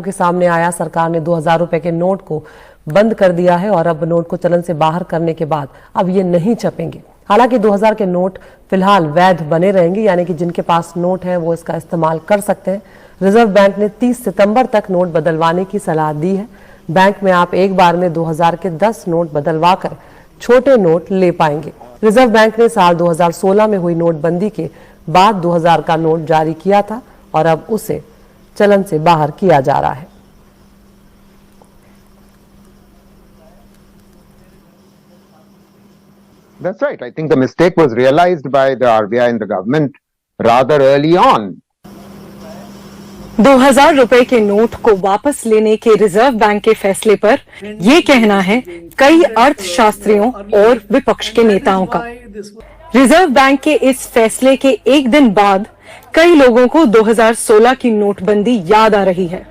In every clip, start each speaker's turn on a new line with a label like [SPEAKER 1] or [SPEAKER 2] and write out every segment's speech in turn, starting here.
[SPEAKER 1] के सामने आया, सरकार ने 2000 रुपए के नोट को बंद कर दिया है और अब नोट को चलन से बाहर करने के बाद अब ये नहीं छपेंगे। हालांकि 2000 के नोट फिलहाल वैध बने रहेंगे, यानी कि जिनके पास नोट है वो इसका इस्तेमाल कर सकते हैं। रिजर्व बैंक ने 30 सितंबर तक नोट बदलवाने की सलाह दी है। बैंक में आप एक बार में 2000 के 10 नोट बदलवा कर छोटे नोट ले पाएंगे। रिजर्व बैंक ने साल 2016 में हुई नोटबंदी के बाद 2000 का नोट जारी किया था और अब उसे चलन से बाहर किया जा रहा है।
[SPEAKER 2] That's right. I think the mistake was realized by the RBI and the government rather early on.
[SPEAKER 3] 2000 रुपए के नोट को वापस लेने के रिजर्व बैंक के फैसले पर ये कहना है कई अर्थशास्त्रियों और विपक्ष के नेताओं का। रिजर्व बैंक के इस फैसले के एक दिन बाद कई लोगों को 2016 की नोटबंदी याद आ रही है,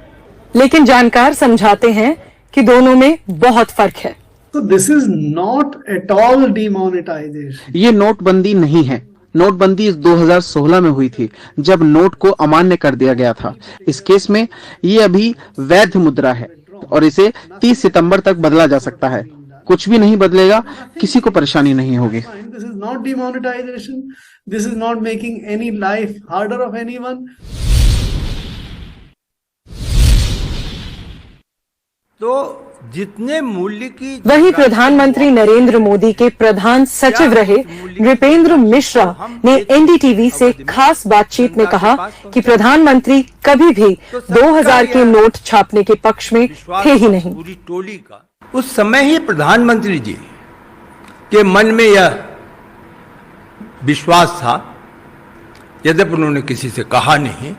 [SPEAKER 3] लेकिन जानकार समझाते हैं कि दोनों में बहुत फर्क है।
[SPEAKER 4] So this is not at all demonetization.
[SPEAKER 5] ये नोटबंदी नहीं है। नोटबंदी 2016 में हुई थी, जब नोट को अमान्य कर दिया गया था। इस केस में ये अभी वैध मुद्रा है और इसे 30 सितंबर तक बदला जा सकता है। कुछ भी नहीं बदलेगा, किसी को परेशानी नहीं होगी।
[SPEAKER 4] This is not demonetization. This is not making any life harder of anyone.
[SPEAKER 6] तो जितने मूल्य की
[SPEAKER 3] वहीं प्रधानमंत्री नरेंद्र मोदी के प्रधान सचिव रहे नृपेंद्र मिश्रा ने एनडीटीवी से खास बातचीत में कहा कि प्रधानमंत्री कभी भी 2000 के नोट छापने के पक्ष में थे ही नहीं।
[SPEAKER 6] पूरी टोली का उस समय ही प्रधानमंत्री जी के मन में यह विश्वास था, यद्यपि उन्होंने किसी से कहा नहीं,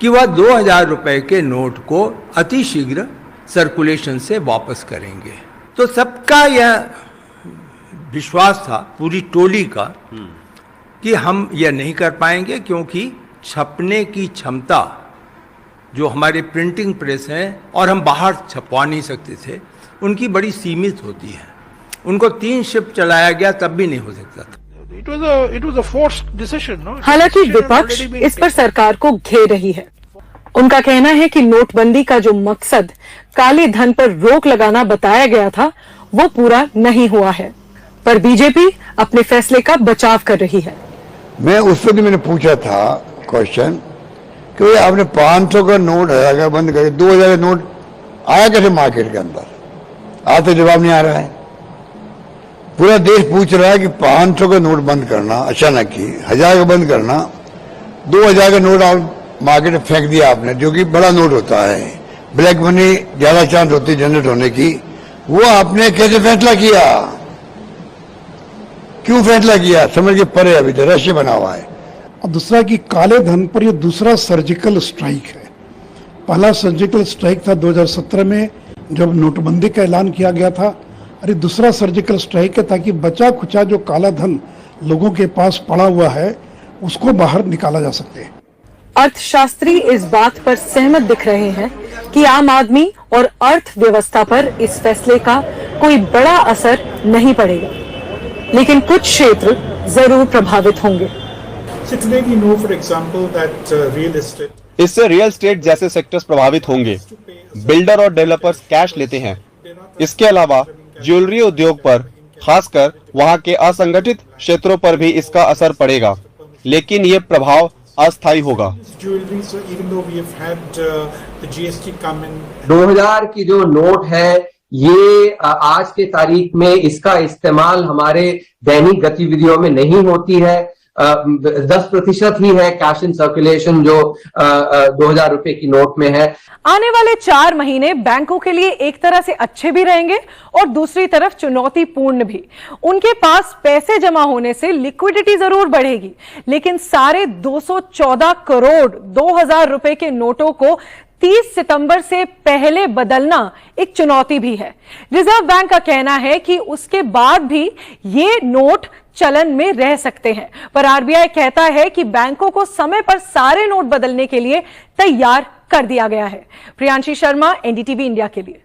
[SPEAKER 6] कि वह 2000 रुपए के नोट को अतिशीघ्र सर्कुलेशन से वापस करेंगे। तो सबका यह विश्वास था, पूरी टोली का, कि हम यह नहीं कर पाएंगे, क्योंकि छपने की क्षमता जो हमारे प्रिंटिंग प्रेस हैं और हम बाहर छपवा नहीं सकते थे, उनकी बड़ी सीमित होती है। उनको 3 शिफ्ट चलाया गया तब भी नहीं हो सकता था।
[SPEAKER 3] हालांकि विपक्ष इस पर सरकार को घेर रही है। उनका कहना है कि नोटबंदी का जो मकसद काले धन पर रोक लगाना बताया गया था, वो पूरा नहीं हुआ है, पर बीजेपी अपने फैसले का बचाव कर रही है।
[SPEAKER 7] मैं उस वक्त मैंने पूछा था क्वेश्चन कि आपने 500 का नोट अगर बंद करके 2000 का नोट आया कैसे मार्केट के अंदर? आज तो जवाब नहीं आ रहा है। पूरा देश पूछ रहा है कि 500 का नोट बंद करना अचानक ही, 1000 का बंद करना, 2000 का नोट आप मार्केट में फेंक दिया आपने, जो कि बड़ा नोट होता है, ब्लैक मनी ज्यादा चांस होती है जनरेट होने की, वो आपने कैसे फैसला किया? क्यों फैसला किया? समझ के परे अभी तो रहस्य बना हुआ है।
[SPEAKER 8] और दूसरा कि काले धन पर ये दूसरा सर्जिकल स्ट्राइक है। पहला सर्जिकल स्ट्राइक था 2017 में जब नोटबंदी का ऐलान किया गया था, और दूसरा सर्जिकल स्ट्राइक है ताकि बचा खुचा जो काला धन लोगों के पास पड़ा हुआ है उसको बाहर निकाला जा सके।
[SPEAKER 3] अर्थशास्त्री इस बात पर सहमत दिख रहे हैं कि आम आदमी और अर्थव्यवस्था पर इस फैसले का कोई बड़ा असर नहीं पड़ेगा, लेकिन कुछ क्षेत्र जरूर प्रभावित होंगे।
[SPEAKER 9] इससे रियल एस्टेट जैसे सेक्टर्स प्रभावित होंगे। बिल्डर और डेवलपर्स कैश लेते हैं। इसके अलावा ज्वेलरी उद्योग पर, खासकर वहां के असंगठित क्षेत्रों पर भी इसका असर पड़ेगा, लेकिन ये प्रभाव अस्थायी होगा।
[SPEAKER 10] 2000 की जो नोट है, ये आज के तारीख में इसका इस्तेमाल हमारे दैनिक गतिविधियों में नहीं होती है। 10% ही है कैश इन सर्कुलेशन जो 2000 रुपए की नोट में है।
[SPEAKER 3] आने वाले 4 महीने बैंकों के लिए एक तरह से अच्छे भी रहेंगे और दूसरी तरफ चुनौतीपूर्ण भी। उनके पास पैसे जमा होने से लिक्विडिटी जरूर बढ़ेगी, लेकिन साढ़े 214 करोड़ 2000 रुपए के नोटों को 30 सितंबर से पहले बदलना एक चुनौती भी है। रिजर्व बैंक का कहना है कि उसके बाद भी ये नोट चलन में रह सकते हैं, पर आरबीआई कहता है कि बैंकों को समय पर सारे नोट बदलने के लिए तैयार कर दिया गया है। प्रियांशी शर्मा, एनडीटीवी इंडिया के लिए।